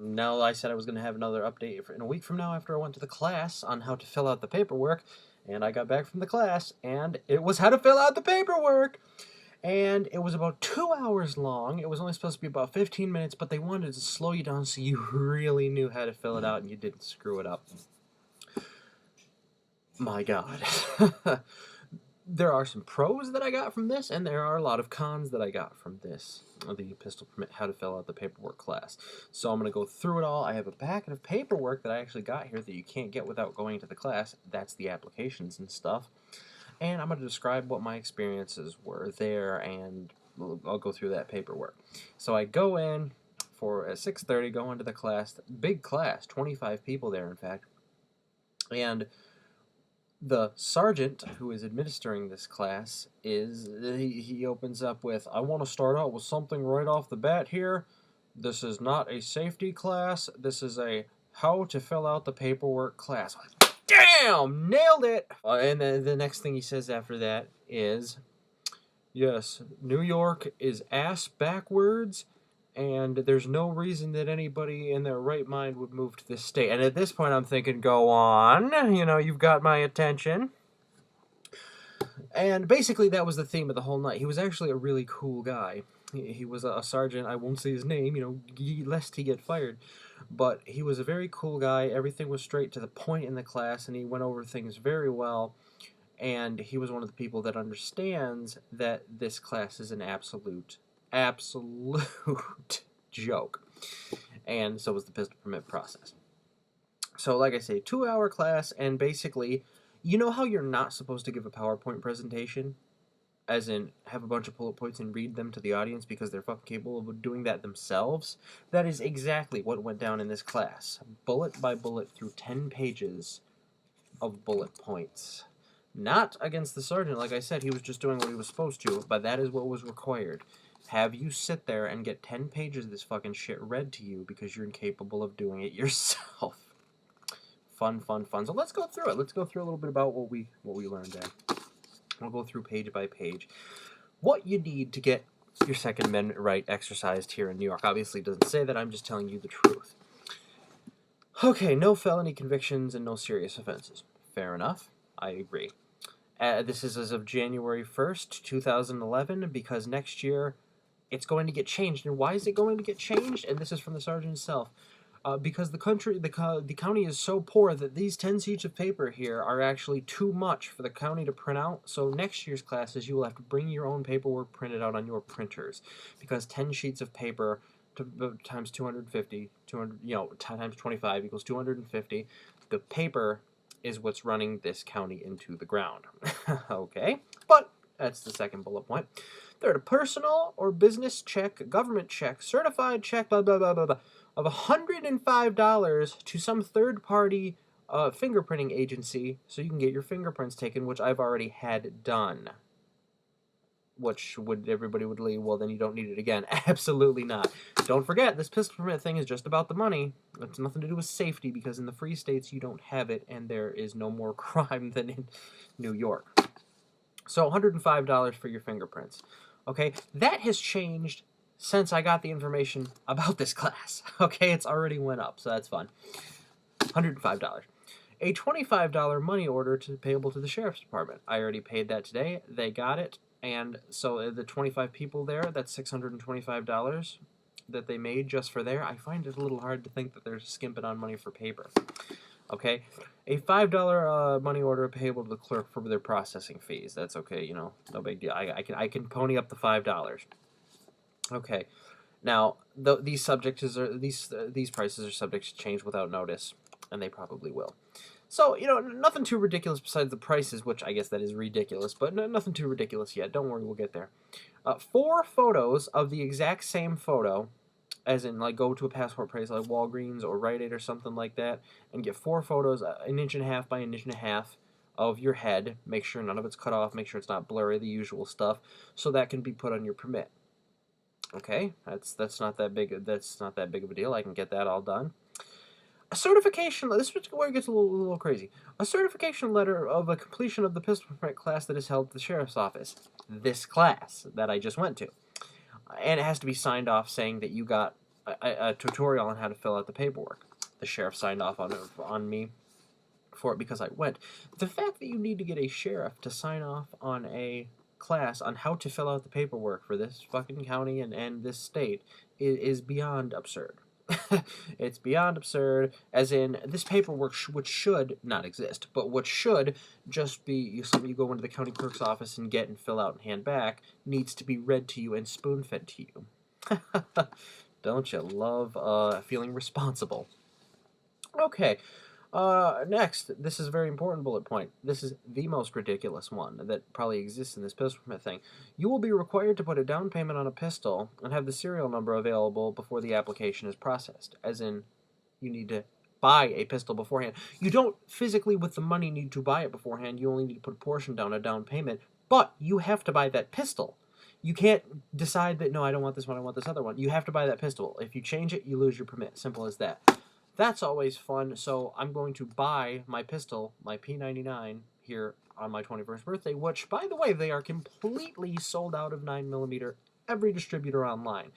Now, I said I was going to have another update in a week from now after I went to the class on how to fill out the paperwork, and I got back from the class, and it was how to fill out the paperwork. And it was about 2 hours long. It was only supposed to be about 15 minutes, but they wanted to slow you down so you really knew how to fill it out and you didn't screw it up. My God. There are some pros that I got from this, and there are a lot of cons that I got from this, the pistol permit, how to fill out the paperwork class. So I'm going to go through it all. I have a packet of paperwork that I actually got here that you can't get without going to the class. That's the applications and stuff. And I'm going to describe what my experiences were there, and I'll go through that paperwork. So I go in at 6:30, go into the class, big class, 25 people there, in fact, and the sergeant who is administering this class he opens up with, I want to start out with something right off the bat here. This is not a safety class. This is a how to fill out the paperwork class. Damn, nailed it. And the next thing he says after that is, yes, New York is ass backwards, and there's no reason that anybody in their right mind would move to this state. And at this point, I'm thinking, go on, you've got my attention. And basically, that was the theme of the whole night. He was actually a really cool guy. He was a sergeant. I won't say his name, lest he get fired. But he was a very cool guy. Everything was straight to the point in the class, and he went over things very well. And he was one of the people that understands that this class is an absolute joke. And so was the pistol permit process. So, like I say, 2-hour class, and basically, you know how you're not supposed to give a PowerPoint presentation? As in, have a bunch of bullet points and read them to the audience because they're fucking capable of doing that themselves? That is exactly what went down in this class. Bullet by bullet through 10 pages of bullet points. Not against the sergeant, like I said, he was just doing what he was supposed to, but that is what was required. Have you sit there and get 10 pages of this fucking shit read to you because you're incapable of doing it yourself. Fun. So let's go through it. Let's go through a little bit about what we learned there. We'll go through page by page. What you need to get your Second Amendment right exercised here in New York. Obviously, it doesn't say that. I'm just telling you the truth. Okay, no felony convictions and no serious offenses. Fair enough. I agree. This is as of January 1st, 2011, because next year it's going to get changed. And why is it going to get changed? And this is from the sergeant himself. Because the county is so poor that these 10 sheets of paper here are actually too much for the county to print out. So next year's classes, you will have to bring your own paperwork printed out on your printers, because 10 sheets of paper times 250, times 25 equals 250. The paper is what's running this county into the ground. Okay, but that's the second bullet point. Third, a personal or business check, government check, certified check, blah, blah, blah, blah, blah, of $105 to some third-party fingerprinting agency so you can get your fingerprints taken, which I've already had done. Which everybody would leave, well, then you don't need it again. Absolutely not. Don't forget, this pistol permit thing is just about the money. It's nothing to do with safety, because in the free states you don't have it, and there is no more crime than in New York. So $105 for your fingerprints. Okay, that has changed since I got the information about this class. Okay, it's already went up, so that's fun. $105. A $25 money order payable to the sheriff's department. I already paid that today. They got it. And so the 25 people there, that's $625 that they made just for there. I find it a little hard to think that they're skimping on money for paper. Okay, a $5 money order payable to the clerk for their processing fees. That's okay, no big deal. I can pony up the $5. Okay, now these prices are subject to change without notice, and they probably will. So, nothing too ridiculous besides the prices, which I guess that is ridiculous, but nothing too ridiculous yet. Don't worry, we'll get there. 4 photos of the exact same photo, as in, go to a passport place like Walgreens or Rite Aid or something like that, and get 4 photos, 1.5 by 1.5 of your head. Make sure none of it's cut off. Make sure it's not blurry, the usual stuff, so that can be put on your permit. Okay, that's not that big of a deal. I can get that all done. A certification, this is where it gets a little crazy. A certification letter of a completion of the pistol permit class that is held at the sheriff's office. This class that I just went to. And it has to be signed off saying that you got a tutorial on how to fill out the paperwork. The sheriff signed off on me for it because I went. The fact that you need to get a sheriff to sign off on a class on how to fill out the paperwork for this fucking county and this state is beyond absurd. It's beyond absurd, as in this paperwork which should not exist, but what should just be something you go into the county clerk's office and get and fill out and hand back, needs to be read to you and spoon-fed to you. Don't you love feeling responsible? Okay. Next, this is a very important bullet point. This is the most ridiculous one that probably exists in this pistol permit thing. You will be required to put a down payment on a pistol and have the serial number available before the application is processed. As in, you need to buy a pistol beforehand. You don't physically, with the money, need to buy it beforehand. You only need to put a portion down, a down payment. But you have to buy that pistol. You can't decide that, no, I don't want this one, I want this other one. You have to buy that pistol. If you change it, you lose your permit. Simple as that. That's always fun, so I'm going to buy my pistol, my P99, here on my 21st birthday, which, by the way, they are completely sold out of 9mm, every distributor online.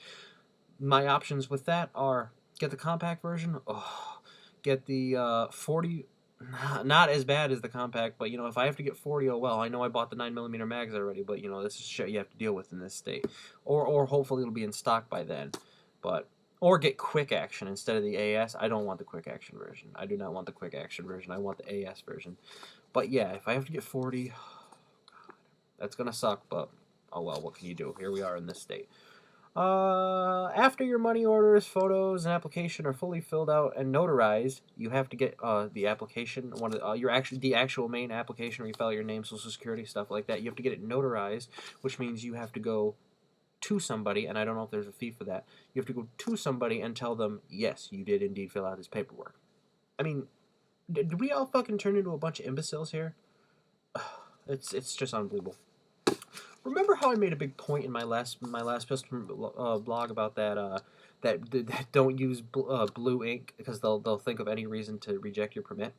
My options with that are get the compact version, get the 40, not as bad as the compact, but, if I have to get 40, oh well, I know I bought the 9mm mags already, but, this is shit you have to deal with in this state. Or hopefully it'll be in stock by then, but... Or get quick action instead of the AS. I don't want the quick action version. I do not want the quick action version. I want the AS version. But yeah, if I have to get 40, oh God, that's going to suck, but oh well, what can you do? Here we are in this state. After your money orders, photos, and application are fully filled out and notarized, you have to get the application, the actual main application where you fill out your name, social security, stuff like that. You have to get it notarized, which means you have to go to somebody, and I don't know if there's a fee for that. You have to go to somebody and tell them, yes, you did indeed fill out his paperwork. I mean, did we all fucking turn into a bunch of imbeciles here? It's just unbelievable. Remember how I made a big point in my last pistol blog about that don't use blue ink because they'll think of any reason to reject your permit?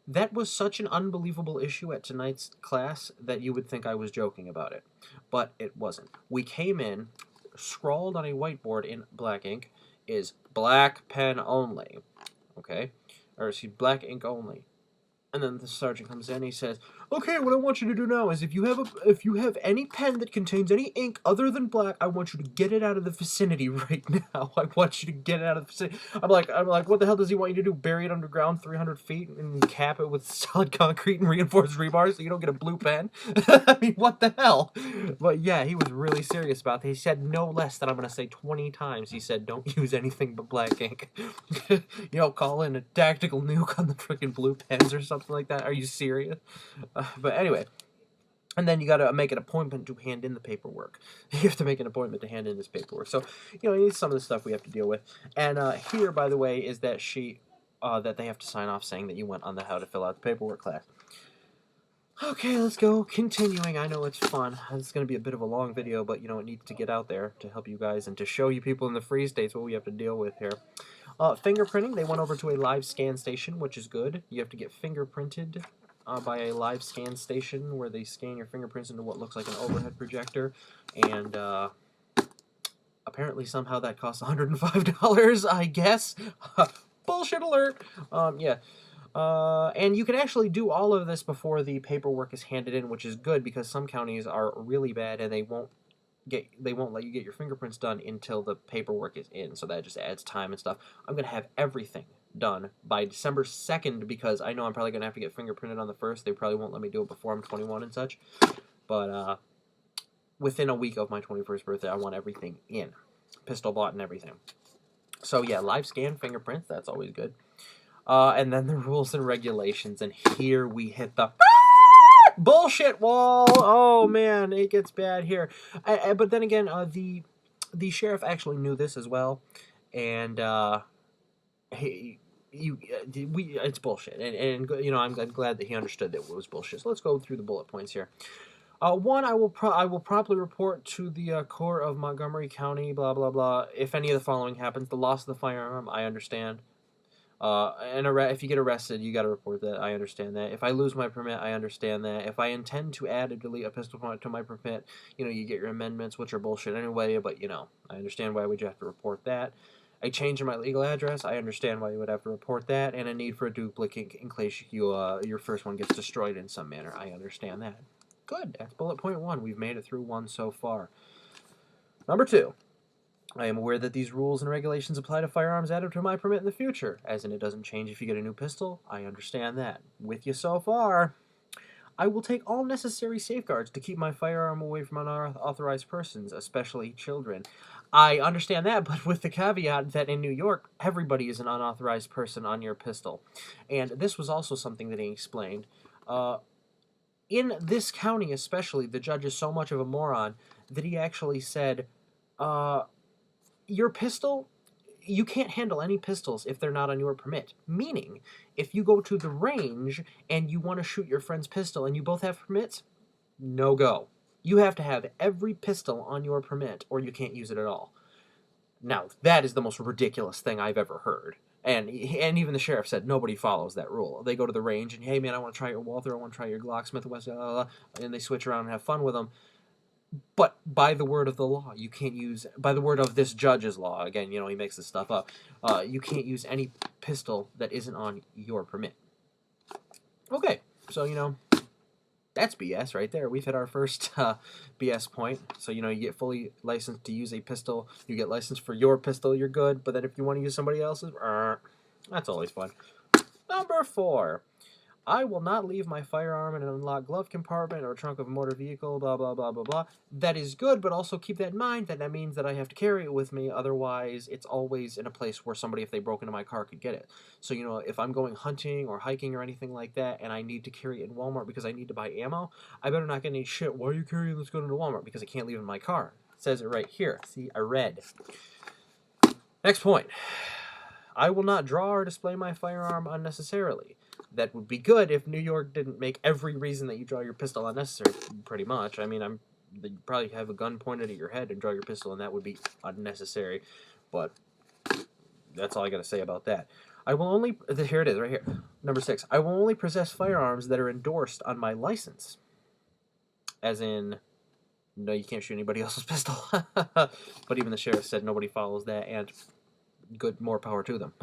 That was such an unbelievable issue at tonight's class that you would think I was joking about it. But it wasn't. We came in, scrawled on a whiteboard in black ink, is black pen only. Okay? Or excuse me, black ink only. And then the sergeant comes in and he says, okay, what I want you to do now is if you have any pen that contains any ink other than black, I want you to get it out of the vicinity right now. I want you to get it out of the vicinity. I'm like, what the hell does he want you to do? Bury it underground 300 feet and cap it with solid concrete and reinforced rebar so you don't get a blue pen? I mean, what the hell? But yeah, he was really serious about it. He said no less than I'm going to say 20 times. He said, don't use anything but black ink. Call in a tactical nuke on the freaking blue pens or something like that. Are you serious? But anyway, and then you got to make an appointment to hand in the paperwork. You have to make an appointment to hand in this paperwork. So, it's some of the stuff we have to deal with. And here, by the way, is that sheet that they have to sign off saying that you went on the how to fill out the paperwork class. Okay, let's go. Continuing. I know it's fun. It's going to be a bit of a long video, but, it needs to get out there to help you guys and to show you people in the free states what we have to deal with here. Fingerprinting, they went over to a live scan station, which is good. You have to get fingerprinted by a live scan station where they scan your fingerprints into what looks like an overhead projector. And apparently somehow that costs $105, I guess. Bullshit alert! Yeah. And you can actually do all of this before the paperwork is handed in, which is good because some counties are really bad and they won't let you get your fingerprints done until the paperwork is in, so that just adds time and stuff. I'm going to have everything done by December 2nd because I know I'm probably going to have to get fingerprinted on the 1st. They probably won't let me do it before I'm 21 and such. But within a week of my 21st birthday, I want everything in. Pistol bought and everything. So yeah, live scan fingerprints, that's always good. And then the rules and regulations, and here we hit the bullshit wall. Oh man, it gets bad here. But then again, the sheriff actually knew this as well, and it's bullshit. And I'm glad that he understood that it was bullshit. So let's go through the bullet points here. One, I will promptly report to the court of Montgomery County. Blah blah blah. If any of the following happens: the loss of the firearm, I understand. If you get arrested, you got to report that. I understand that. If I lose my permit, I understand that. If I intend to add or delete a pistol to my permit, you get your amendments, which are bullshit anyway, but, I understand why would you have to report that. A change in my legal address, I understand why you would have to report that, and a need for a duplicate in case your first one gets destroyed in some manner. I understand that. Good. That's bullet point 1. We've made it through 1 so far. Number 2. I am aware that these rules and regulations apply to firearms added to my permit in the future, as in it doesn't change if you get a new pistol. I understand that. With you so far. I will take all necessary safeguards to keep my firearm away from unauthorized persons, especially children. I understand that, but with the caveat that in New York, everybody is an unauthorized person on your pistol. And this was also something that he explained. In this county especially, the judge is so much of a moron that he actually said, your pistol, you can't handle any pistols if they're not on your permit. Meaning, if you go to the range and you want to shoot your friend's pistol and you both have permits, no go. You have to have every pistol on your permit or you can't use it at all. Now, that is the most ridiculous thing I've ever heard. And even the sheriff said nobody follows that rule. They go to the range and, hey, man, I want to try your Walther, I want to try your Glock, Smith & Wesson, and they switch around and have fun with them. But by the word of the law, you can't use, by the word of this judge's law, again, he makes this stuff up, you can't use any pistol that isn't on your permit. Okay, so, that's BS right there. We've hit our first BS point. So, you get fully licensed to use a pistol. You get licensed for your pistol, you're good. But then if you want to use somebody else's, that's always fun. Number 4. I will not leave my firearm in an unlocked glove compartment or trunk of a motor vehicle, blah, blah, blah, blah, blah. That is good, but also keep that in mind that means that I have to carry it with me. Otherwise, it's always in a place where somebody, if they broke into my car, could get it. So, if I'm going hunting or hiking or anything like that and I need to carry it in Walmart because I need to buy ammo, I better not get any shit. Why are you carrying this gun into Walmart? Because I can't leave it in my car. It says it right here. See, I read. Next point. I will not draw or display my firearm unnecessarily. That would be good if New York didn't make every reason that you draw your pistol unnecessary, pretty much. I mean, you'd probably have a gun pointed at your head and draw your pistol, and that would be unnecessary. But that's all I got to say about that. I will only... Here it is, right here. Number 6. I will only possess firearms that are endorsed on my license. As in... No, you can't shoot anybody else's pistol. But even the sheriff said nobody follows that, and... good, more power to them.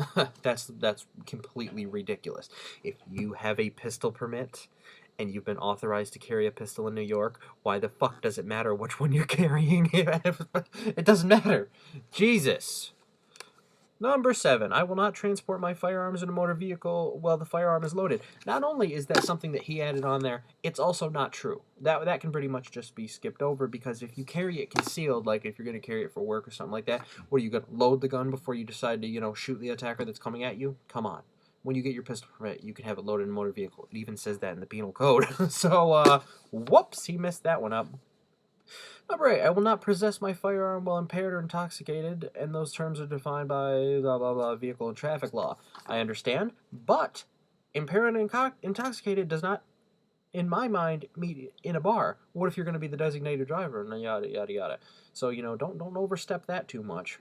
That's completely ridiculous. If you have a pistol permit and you've been authorized to carry a pistol in New York, why the fuck does it matter which one you're carrying? It doesn't matter. Jesus. Number 7, I will not transport my firearms in a motor vehicle while the firearm is loaded. Not only is that something that he added on there, it's also not true. That can pretty much just be skipped over, because if you carry it concealed, like if you're going to carry it for work or something like that, what are you going to load the gun before you decide to, shoot the attacker that's coming at you? Come on. When you get your pistol permit, you can have it loaded in a motor vehicle. It even says that in the penal code. So, whoops, he messed that one up. Number 8, I will not possess my firearm while impaired or intoxicated, and those terms are defined by blah, blah, blah, vehicle and traffic law. I understand, but impaired and intoxicated does not, in my mind, meet in a bar. What if you're going to be the designated driver, and yada, yada, yada. So, don't overstep that too much.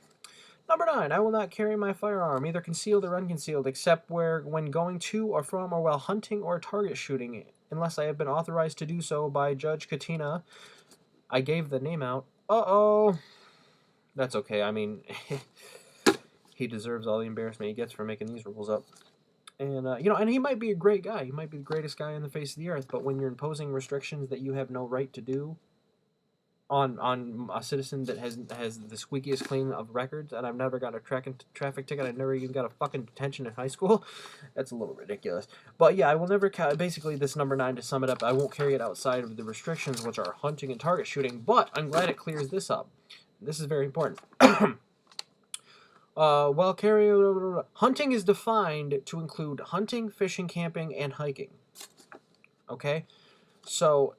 Number 9, I will not carry my firearm, either concealed or unconcealed, except when going to or from or while hunting or target shooting, unless I have been authorized to do so by Judge Katina. I gave the name out. Uh-oh. That's okay. I mean, he deserves all the embarrassment he gets for making these rules up. And, and he might be a great guy. He might be the greatest guy on the face of the earth. But when you're imposing restrictions that you have no right to do on a citizen that has the squeakiest clean of records, and I've never got a traffic ticket, I've never even got a fucking detention in high school, that's a little ridiculous. But yeah, I will never basically, this number 9, to sum it up, I won't carry it outside of the restrictions, which are hunting and target shooting, but I'm glad it clears this up. This is very important. While carrying... Hunting is defined to include hunting, fishing, camping, and hiking. Okay? So...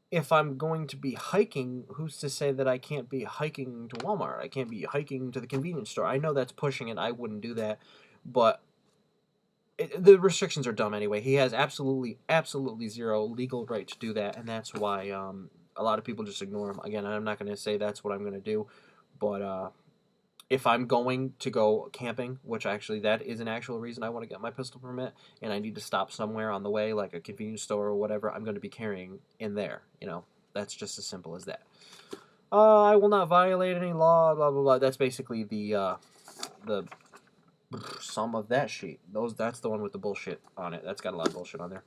if I'm going to be hiking, who's to say that I can't be hiking to Walmart? I can't be hiking to the convenience store. I know that's pushing it. I wouldn't do that. But the restrictions are dumb anyway. He has absolutely zero legal right to do that, and that's why a lot of people just ignore him. Again, I'm not going to say that's what I'm going to do, but if I'm going to go camping, which actually that is an actual reason I want to get my pistol permit, and I need to stop somewhere on the way, like a convenience store or whatever, I'm going to be carrying in there. That's just as simple as that. I will not violate any law, blah blah blah. That's basically the sum of that sheet. That's the one with the bullshit on it. That's got a lot of bullshit on there.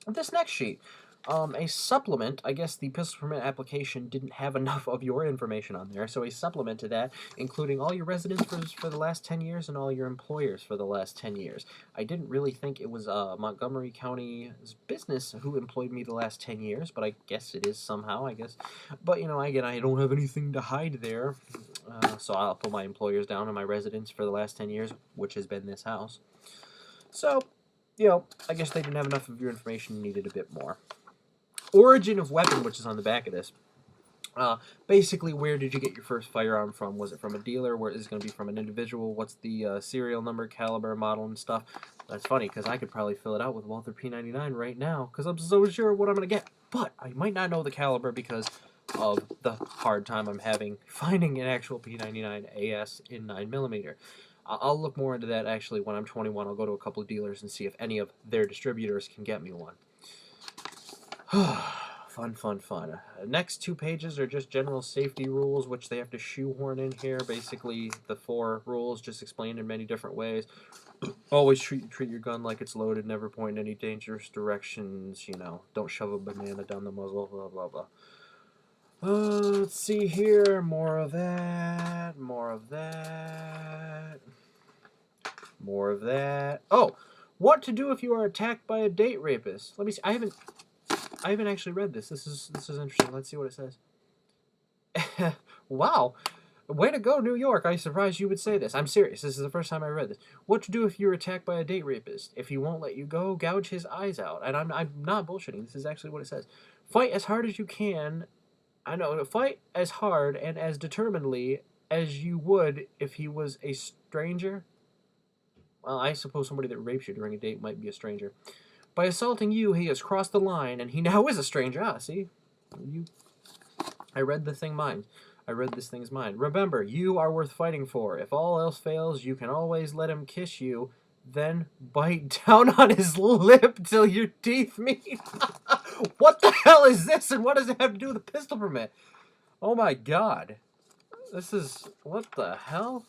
This next sheet, a supplement. I guess the pistol permit application didn't have enough of your information on there, so a supplement to that, including all your residents for the last 10 years and all your employers for the last 10 years. I didn't really think it was Montgomery County's business who employed me the last 10 years, but I guess it is somehow, I guess. But, again, I don't have anything to hide there, so I'll put my employers down and my residents for the last 10 years, which has been this house. So, I guess they didn't have enough of your information, needed a bit more. Origin of weapon, which is on the back of this. Basically, where did you get your first firearm from? Was it from a dealer? Where is it going to be from an individual? What's the serial number, caliber, model, and stuff? That's funny, because I could probably fill it out with Walther P99 right now, because I'm so sure of what I'm going to get. But I might not know the caliber because of the hard time I'm having finding an actual P99 AS in 9mm. I'll look more into that, actually, when I'm 21. I'll go to a couple of dealers and see if any of their distributors can get me one. Fun, fun, fun. Next 2 pages are just general safety rules, which they have to shoehorn in here. Basically, the 4 rules, just explained in many different ways. Always treat your gun like it's loaded, never point in any dangerous directions, don't shove a banana down the muzzle, blah, blah, blah. Let's see here. More of that. More of that. More of that. Oh, what to do if you are attacked by a date rapist? Let me see. I haven't actually read this. This is interesting. Let's see what it says. Wow. Way to go, New York. I'm surprised you would say this. I'm serious. This is the first time I read this. What to do if you're attacked by a date rapist? If he won't let you go, gouge his eyes out. And I'm not bullshitting. This is actually what it says. Fight as hard as you can. I know. Fight as hard and as determinedly as you would if he was a stranger. Well, I suppose somebody that rapes you during a date might be a stranger. By assaulting you, he has crossed the line, and he now is a stranger. Ah, see? I read this thing's mind. Remember, you are worth fighting for. If all else fails, you can always let him kiss you, then bite down on his lip till your teeth meet. What the hell is this, and what does it have to do with a pistol permit? Oh my god. This is... what the hell?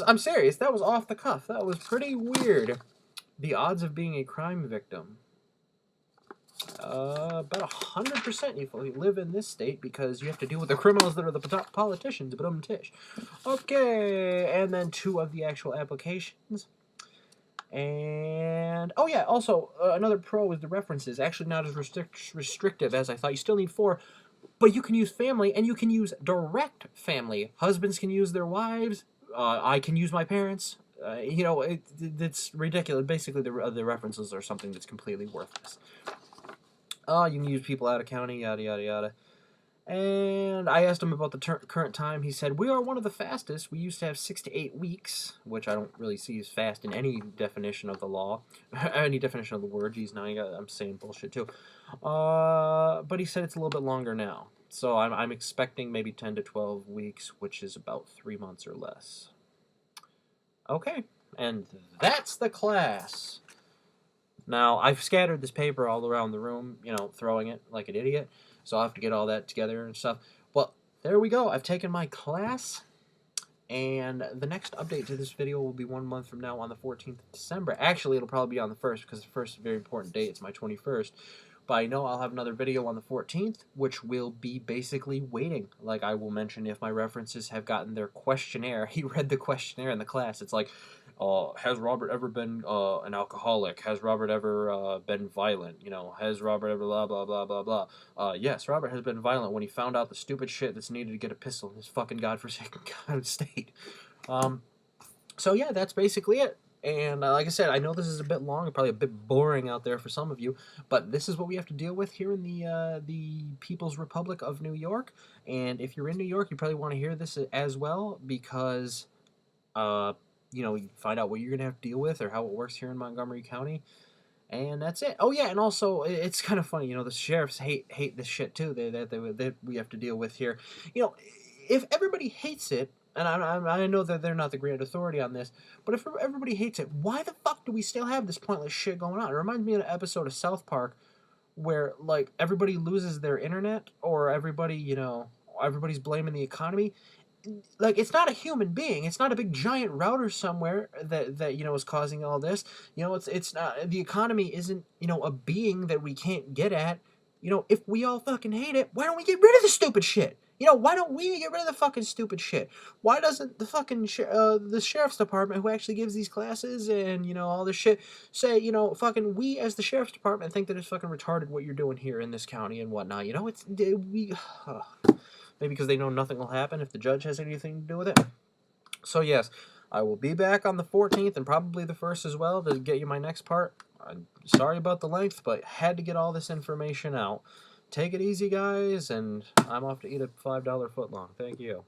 I'm serious, that was off the cuff. That was pretty weird. The odds of being a crime victim. About 100% if you live in this state because you have to deal with the criminals that are the politicians. Tish. Okay, and then 2 of the actual applications. And, oh yeah, also, another pro is the references. Actually not as restrictive as I thought. You still need 4, but you can use family, and you can use direct family. Husbands can use their wives. I can use my parents. It's ridiculous. Basically, the references are something that's completely worthless. You can use people out of county, yada, yada, yada. And I asked him about the current time. He said, we are one of the fastest. We used to have 6 to 8 weeks, which I don't really see as fast in any definition of the law. Any definition of the word. Geez, now I'm saying bullshit too. But he said it's a little bit longer now. So I'm expecting maybe 10 to 12 weeks, which is about 3 months or less. Okay, and that's the class. Now, I've scattered this paper all around the room, throwing it like an idiot, so I'll have to get all that together and stuff. Well, there we go. I've taken my class, and the next update to this video will be 1 month from now on the 14th of December. Actually, it'll probably be on the 1st, because the 1st is a very important date. It's my 21st. But I know I'll have another video on the 14th, which will be basically waiting. Like, I will mention if my references have gotten their questionnaire. He read the questionnaire in the class. It's like, has Robert ever been an alcoholic? Has Robert ever been violent? Has Robert ever blah, blah, blah, blah, blah. Yes, Robert has been violent when he found out the stupid shit that's needed to get a pistol in his fucking godforsaken state. So yeah, that's basically it. And like I said, I know this is a bit long, probably a bit boring out there for some of you, but this is what we have to deal with here in the People's Republic of New York. And if you're in New York, you probably want to hear this as well, because you find out what you're gonna have to deal with or how it works here in Montgomery County. And that's it. Oh yeah, and also it's kind of funny. The sheriffs hate this shit too. That we have to deal with here. If everybody hates it. And I know that they're not the great authority on this, but if everybody hates it, why the fuck do we still have this pointless shit going on? It reminds me of an episode of South Park where like everybody loses their internet or everybody, everybody's blaming the economy. Like, it's not a human being. It's not a big giant router somewhere that is causing all this. It's not, the economy isn't, a being that we can't get at. If we all fucking hate it, why don't we get rid of the stupid shit? Why don't we get rid of the fucking stupid shit? Why doesn't the fucking the sheriff's department, who actually gives these classes and all this shit, say, fucking, we as the sheriff's department think that it's fucking retarded what you're doing here in this county and whatnot. It's we. Maybe because they know nothing will happen if the judge has anything to do with it. So yes, I will be back on the 14th and probably the 1st as well to get you my next part. I'm sorry about the length, but had to get all this information out. Take it easy, guys, and I'm off to eat a $5 footlong. Thank you.